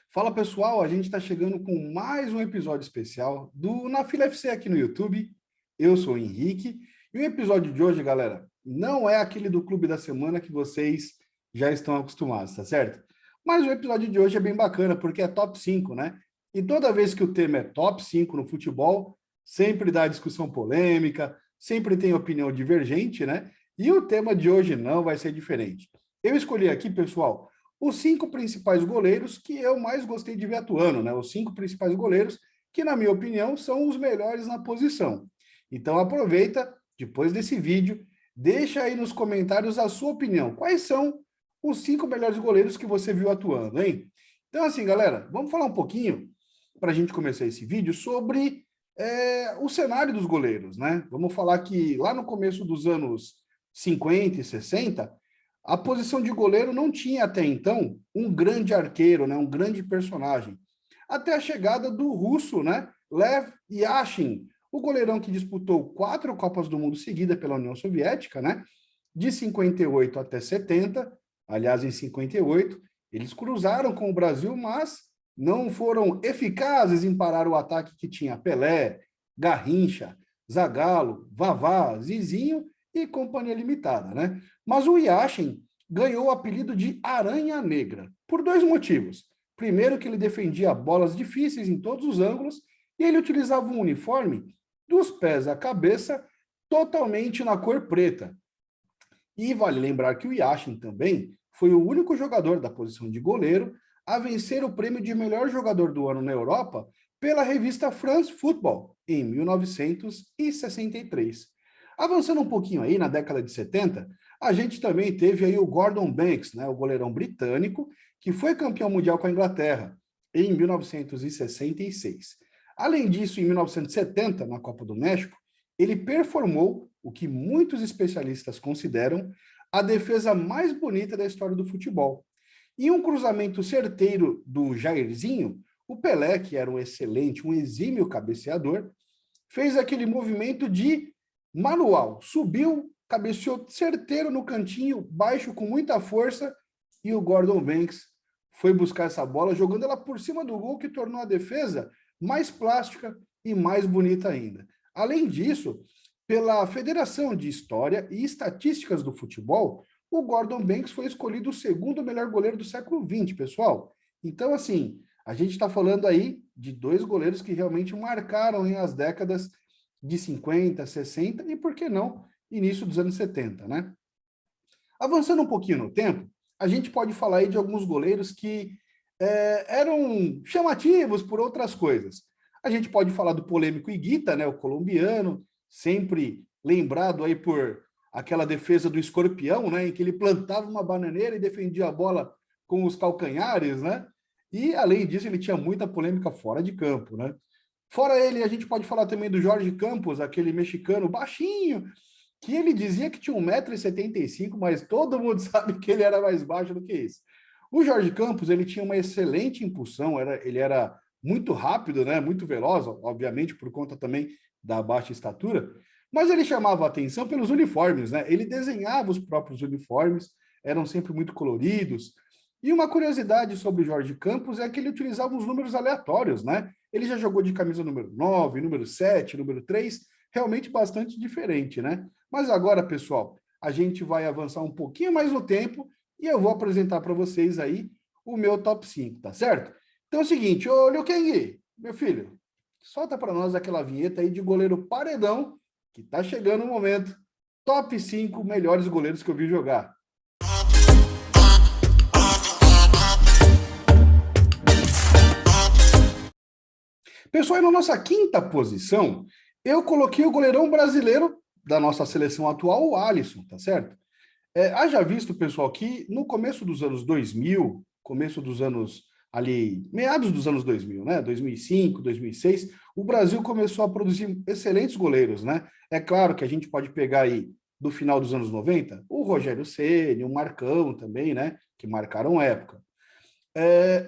Fala pessoal, a gente está chegando com mais um episódio especial do Na Fila FC aqui no YouTube. Eu sou o Henrique e o episódio de hoje, galera, não é aquele do Clube da Semana que vocês já estão acostumados, tá certo? Mas o episódio de hoje é bem bacana porque é top 5, né? E toda vez que o tema é top 5 no futebol, sempre dá discussão polêmica, sempre tem opinião divergente, né? E o tema de hoje não vai ser diferente. Eu escolhi aqui, pessoal, os 5 principais goleiros que eu mais gostei de ver atuando, né? Os 5 principais goleiros que, na minha opinião, são os melhores na posição. Então, aproveita, depois desse vídeo, deixa aí nos comentários a sua opinião. Quais são os 5 melhores goleiros que você viu atuando, hein? Então, assim, galera, vamos falar um pouquinho, para a gente começar esse vídeo, sobre o cenário dos goleiros, né? Vamos falar que lá no começo dos anos 50 e 60, a posição de goleiro não tinha até então um grande arqueiro, né, um grande personagem. Até a chegada do russo, né, Lev Yashin, o goleirão que disputou 4 Copas do Mundo seguidas pela União Soviética, né, de 58 até 70. Aliás, em 58, eles cruzaram com o Brasil, mas não foram eficazes em parar o ataque que tinha Pelé, Garrincha, Zagallo, Vavá, Zizinho e Companhia Limitada, né? Mas o Yashin ganhou o apelido de Aranha Negra por 2 motivos. Primeiro, que ele defendia bolas difíceis em todos os ângulos e ele utilizava um uniforme dos pés à cabeça totalmente na cor preta. E vale lembrar que o Yashin também foi o único jogador da posição de goleiro a vencer o prêmio de melhor jogador do ano na Europa pela revista France Football, em 1963. Avançando um pouquinho aí, na década de 70, a gente também teve aí o Gordon Banks, né, o goleirão britânico, que foi campeão mundial com a Inglaterra, em 1966. Além disso, em 1970, na Copa do México, ele performou o que muitos especialistas consideram a defesa mais bonita da história do futebol. Em um cruzamento certeiro do Jairzinho, o Pelé, que era um excelente, um exímio cabeceador, fez aquele movimento de manual, subiu, cabeceou certeiro no cantinho, baixo com muita força, e o Gordon Banks foi buscar essa bola, jogando ela por cima do gol, que tornou a defesa mais plástica e mais bonita ainda. Além disso, pela Federação de História e Estatísticas do Futebol, o Gordon Banks foi escolhido o segundo melhor goleiro do século XX, pessoal. Então, assim, a gente está falando aí de 2 goleiros que realmente marcaram as décadas de 50, 60 e, por que não, início dos anos 70, né? Avançando um pouquinho no tempo, a gente pode falar aí de alguns goleiros que eram chamativos por outras coisas. A gente pode falar do polêmico Higuita, né, o colombiano, sempre lembrado aí por aquela defesa do escorpião, né, em que ele plantava uma bananeira e defendia a bola com os calcanhares, né? E, além disso, ele tinha muita polêmica fora de campo, né? Fora ele, a gente pode falar também do Jorge Campos, aquele mexicano baixinho, que ele dizia que tinha 1,75 m, mas todo mundo sabe que ele era mais baixo do que isso. O Jorge Campos, ele tinha uma excelente impulsão, ele era muito rápido, né, muito veloz, obviamente por conta também da baixa estatura, mas ele chamava a atenção pelos uniformes, né? Ele desenhava os próprios uniformes, eram sempre muito coloridos. E uma curiosidade sobre o Jorge Campos é que ele utilizava os números aleatórios, né? Ele já jogou de camisa número 9, número 7, número 3, realmente bastante diferente, né? Mas agora, pessoal, a gente vai avançar um pouquinho mais no tempo e eu vou apresentar para vocês aí o meu top 5, tá certo? Então é o seguinte, ô Liu Kang, meu filho, solta para nós aquela vinheta aí de goleiro paredão, que tá chegando o momento. Top 5 melhores goleiros que eu vi jogar. Pessoal, e na nossa 5ª posição, eu coloquei o goleirão brasileiro da nossa seleção atual, o Alisson, tá certo? Haja visto, pessoal, que no começo dos anos 2000, começo dos anos ali, meados dos anos 2000, né? 2005, 2006, o Brasil começou a produzir excelentes goleiros, né? É claro que a gente pode pegar aí do final dos anos 90, o Rogério Ceni, o Marcão também, né? Que marcaram época.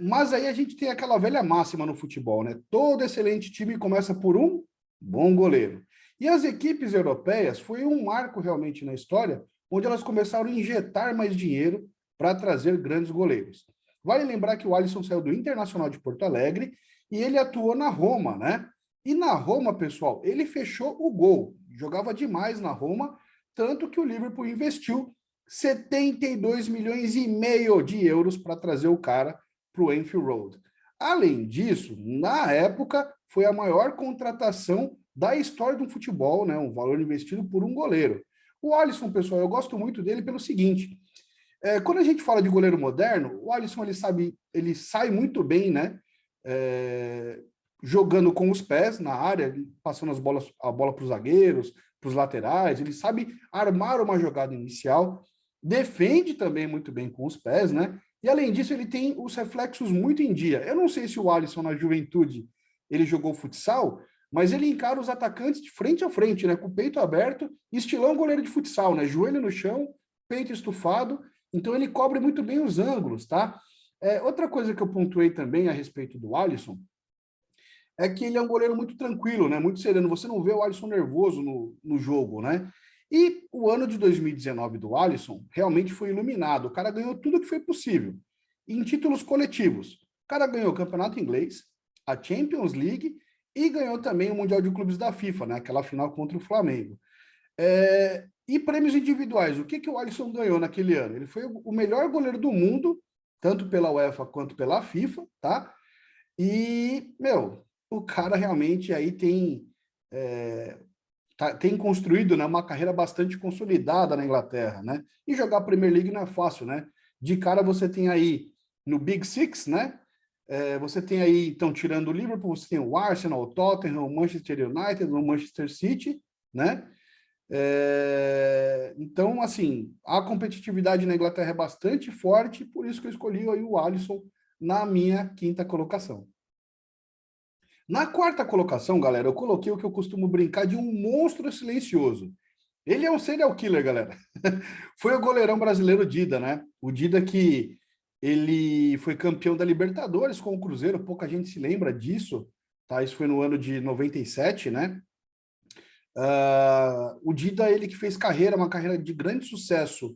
Mas aí a gente tem aquela velha máxima no futebol, né? Todo excelente time começa por um bom goleiro. E as equipes europeias foi um marco realmente na história, onde elas começaram a injetar mais dinheiro para trazer grandes goleiros. Vale lembrar que o Alisson saiu do Internacional de Porto Alegre e ele atuou na Roma, né? E na Roma, pessoal, ele fechou o gol. Jogava demais na Roma, tanto que o Liverpool investiu 72 milhões e meio de euros para trazer o cara para o Anfield Road. Além disso, na época, foi a maior contratação da história do futebol, né? Um valor investido por um goleiro. O Alisson, pessoal, eu gosto muito dele pelo seguinte: quando a gente fala de goleiro moderno, o Alisson ele sai muito bem, né? Jogando com os pés na área, passando a bola para os zagueiros, para os laterais, ele sabe armar uma jogada inicial, defende também muito bem com os pés, né? E além disso, ele tem os reflexos muito em dia. Eu não sei se o Alisson na juventude ele jogou futsal, mas ele encara os atacantes de frente a frente, né? Com o peito aberto, estilão goleiro de futsal, né? Joelho no chão, peito estufado. Então ele cobre muito bem os ângulos, tá? Outra coisa que eu pontuei também a respeito do Alisson é que ele é um goleiro muito tranquilo, né? Muito sereno. Você não vê o Alisson nervoso no jogo, né? E o ano de 2019 do Alisson realmente foi iluminado. O cara ganhou tudo que foi possível. Em títulos coletivos, o cara ganhou o Campeonato Inglês, a Champions League e ganhou também o Mundial de Clubes da FIFA, né? Aquela final contra o Flamengo. E prêmios individuais, o que o Alisson ganhou naquele ano? Ele foi o melhor goleiro do mundo, tanto pela UEFA quanto pela FIFA, tá? E, o cara realmente aí tem construído, né, uma carreira bastante consolidada na Inglaterra, né? E jogar a Premier League não é fácil, né? De cara você tem aí no Big Six, né? Você tem aí, então, tirando o Liverpool, você tem o Arsenal, o Tottenham, o Manchester United, o Manchester City, né? Então, assim, a competitividade na Inglaterra é bastante forte, por isso que eu escolhi aí o Alisson na minha quinta colocação. Na quarta colocação, galera, eu coloquei o que eu costumo brincar de um monstro silencioso. Ele é um serial killer, galera. Foi o goleirão brasileiro Dida, né? O Dida que ele foi campeão da Libertadores com o Cruzeiro, pouca gente se lembra disso, tá? Isso foi no ano de 97, né? O Dida, ele que fez uma carreira de grande sucesso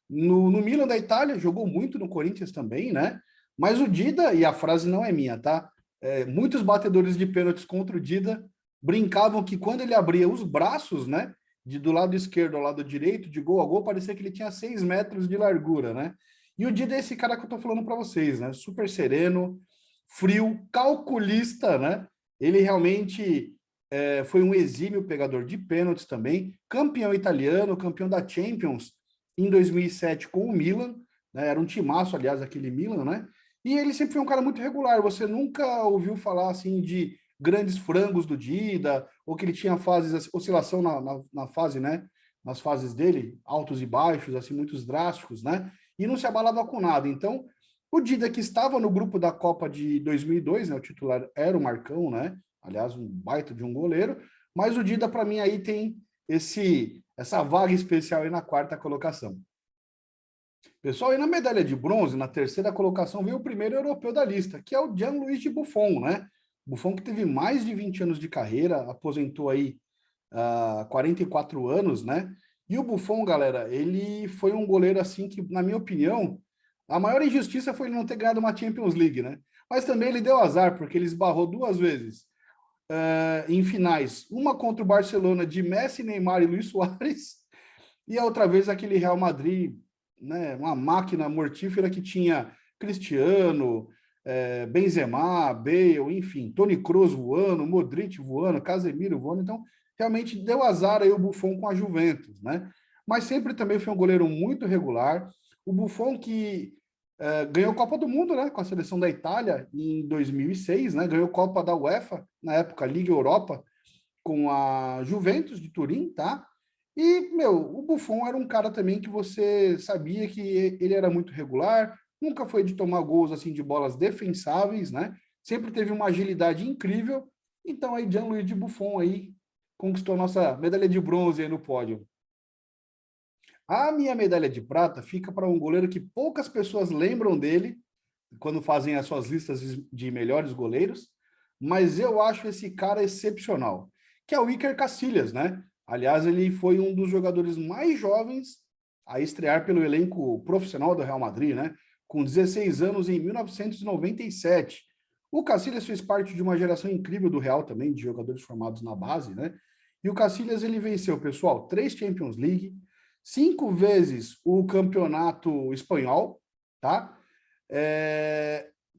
no Milan da Itália, jogou muito no Corinthians também, né? Mas o Dida, e a frase não é minha, tá? Muitos batedores de pênaltis contra o Dida brincavam que quando ele abria os braços, né? Do lado esquerdo ao lado direito, de gol a gol, parecia que ele tinha 6 metros de largura, né? E o Dida é esse cara que eu tô falando para vocês, né? Super sereno, frio, calculista, né? Ele realmente foi um exímio pegador de pênaltis também, campeão italiano, campeão da Champions em 2007 com o Milan, né? Era um timaço, aliás, aquele Milan, né? E ele sempre foi um cara muito regular, você nunca ouviu falar, assim, de grandes frangos do Dida, ou que ele tinha fases, oscilação na fase, né? Nas fases dele, altos e baixos, assim, muitos drásticos, né? E não se abalava com nada. Então, o Dida, que estava no grupo da Copa de 2002, né? O titular era o Marcão, né? Aliás, um baita de um goleiro, mas o Dida, para mim, aí tem essa vaga especial aí na quarta colocação. Pessoal, e na medalha de bronze, na terceira colocação, veio o primeiro europeu da lista, que é o Gianluigi Buffon, né? Buffon que teve mais de 20 anos de carreira, aposentou aí 44 anos, né? E o Buffon, galera, ele foi um goleiro assim que, na minha opinião, a maior injustiça foi ele não ter ganhado uma Champions League, né? Mas também ele deu azar, porque ele esbarrou 2 vezes em finais. Uma contra o Barcelona de Messi, Neymar e Luis Suárez, e a outra vez aquele Real Madrid, né, uma máquina mortífera que tinha Cristiano, Benzema, Bale, enfim, Toni Kroos voando, Modric voando, Casemiro voando. Então, realmente deu azar aí o Buffon com a Juventus, né? Mas sempre também foi um goleiro muito regular. O Buffon que ganhou Copa do Mundo, né, com a seleção da Itália em 2006, né? Ganhou Copa da UEFA, na época Liga Europa, com a Juventus de Turim, tá? E, o Buffon era um cara também que você sabia que ele era muito regular, nunca foi de tomar gols assim de bolas defensáveis, né? Sempre teve uma agilidade incrível. Então aí Gianluigi Buffon aí conquistou a nossa medalha de bronze aí no pódio. A minha medalha de prata fica para um goleiro que poucas pessoas lembram dele quando fazem as suas listas de melhores goleiros, mas eu acho esse cara excepcional, que é o Iker Casillas, né? Aliás, ele foi um dos jogadores mais jovens a estrear pelo elenco profissional do Real Madrid, né? com 16 anos em 1997. O Casillas fez parte de uma geração incrível do Real também, de jogadores formados na base, né? E o Casillas, ele venceu, pessoal, 3 Champions League, 5 vezes o campeonato espanhol, tá?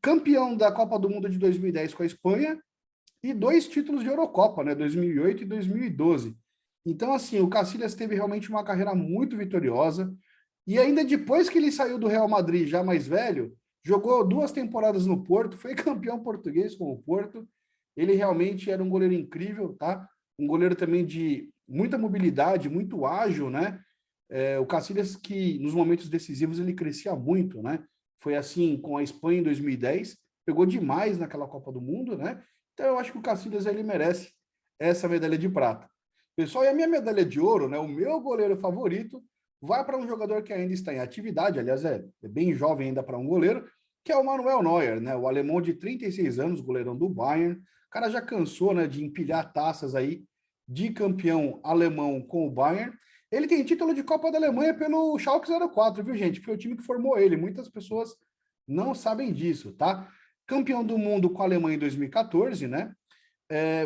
Campeão da Copa do Mundo de 2010 com a Espanha e 2 títulos de Eurocopa, né? 2008 e 2012. Então, assim, o Casillas teve realmente uma carreira muito vitoriosa. E ainda depois que ele saiu do Real Madrid, já mais velho, jogou 2 temporadas no Porto, foi campeão português com o Porto. Ele realmente era um goleiro incrível, tá? Um goleiro também de muita mobilidade, muito ágil, né? O Casillas, que nos momentos decisivos ele crescia muito, né? Foi assim com a Espanha em 2010, pegou demais naquela Copa do Mundo, né? Então eu acho que o Casillas ele merece essa medalha de prata. Pessoal, e a minha medalha de ouro, né? O meu goleiro favorito vai para um jogador que ainda está em atividade, aliás, é bem jovem ainda para um goleiro, que é o Manuel Neuer, né? O alemão de 36 anos, goleirão do Bayern. O cara já cansou, né, de empilhar taças aí de campeão alemão com o Bayern. Ele tem título de Copa da Alemanha pelo Schalke 04, viu, gente? Foi o time que formou ele. Muitas pessoas não sabem disso, tá? Campeão do mundo com a Alemanha em 2014, né?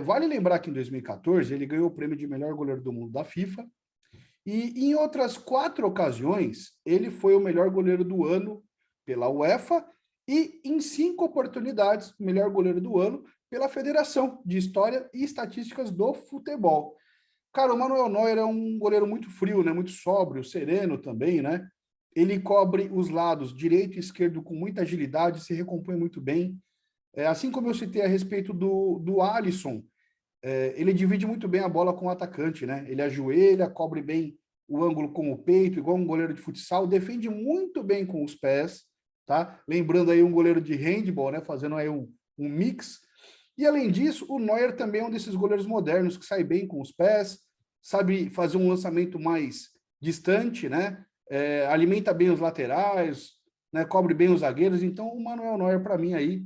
Vale lembrar que em 2014 ele ganhou o prêmio de melhor goleiro do mundo da FIFA. E em outras 4 ocasiões, ele foi o melhor goleiro do ano pela UEFA e em 5 oportunidades, melhor goleiro do ano pela Federação de História e Estatísticas do Futebol. Cara, o Manuel Neuer é um goleiro muito frio, né? Muito sóbrio, sereno também, né? Ele cobre os lados direito e esquerdo com muita agilidade, se recompõe muito bem. Assim como eu citei a respeito do Alisson, ele divide muito bem a bola com o atacante, né? Ele ajoelha, cobre bem o ângulo com o peito, igual um goleiro de futsal, defende muito bem com os pés, tá? Lembrando aí um goleiro de handball, né? Fazendo aí um mix. E além disso, o Neuer também é um desses goleiros modernos que sai bem com os pés, sabe fazer um lançamento mais distante, né? Alimenta bem os laterais, né? Cobre bem os zagueiros. Então, o Manuel Neuer, para mim, aí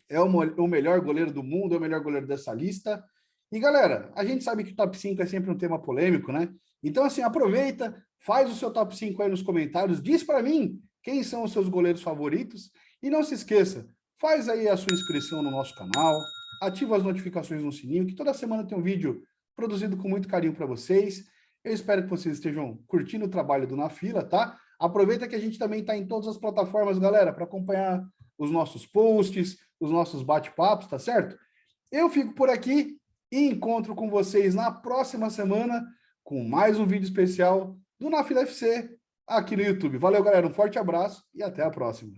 é o melhor goleiro do mundo, é o melhor goleiro dessa lista. E, galera, a gente sabe que o top 5 é sempre um tema polêmico, né? Então, assim, aproveita, faz o seu top 5 aí nos comentários, diz para mim quem são os seus goleiros favoritos. E não se esqueça, faz aí a sua inscrição no nosso canal, ativa as notificações no sininho, que toda semana tem um vídeo produzido com muito carinho para vocês. Eu espero que vocês estejam curtindo o trabalho do Na Fila, tá? Aproveita que a gente também está em todas as plataformas, galera, para acompanhar os nossos posts, os nossos bate-papos, tá certo? Eu fico por aqui e encontro com vocês na próxima semana com mais um vídeo especial do Na Fila FC aqui no YouTube. Valeu, galera, um forte abraço e até a próxima.